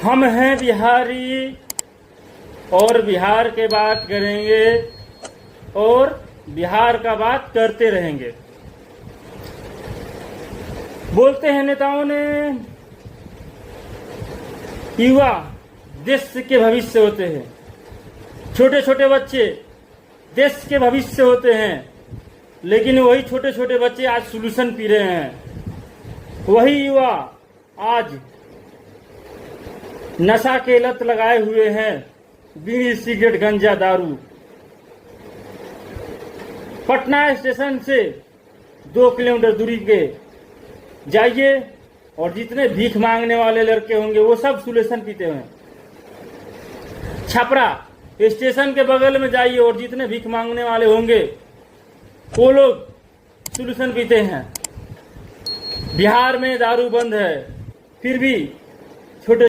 हम हैं बिहारी और बिहार के बात करेंगे और बिहार का बात करते रहेंगे। बोलते हैं नेताओं ने, युवा देश के भविष्य होते हैं, छोटे छोटे बच्चे देश के भविष्य होते हैं, लेकिन वही छोटे छोटे बच्चे आज सोल्यूशन पी रहे हैं। वही युवा आज नशा के लत लगाए हुए हैं, बीड़ी सिगरेट गंजा दारू। पटना स्टेशन से 2 किलोमीटर दूरी के जाइए और जितने भीख मांगने वाले लड़के होंगे वो सब सोल्यूशन पीते हैं। छपरा स्टेशन के बगल में जाइए और जितने भीख मांगने वाले होंगे वो लोग सोल्यूशन पीते हैं। बिहार में दारू बंद है, फिर भी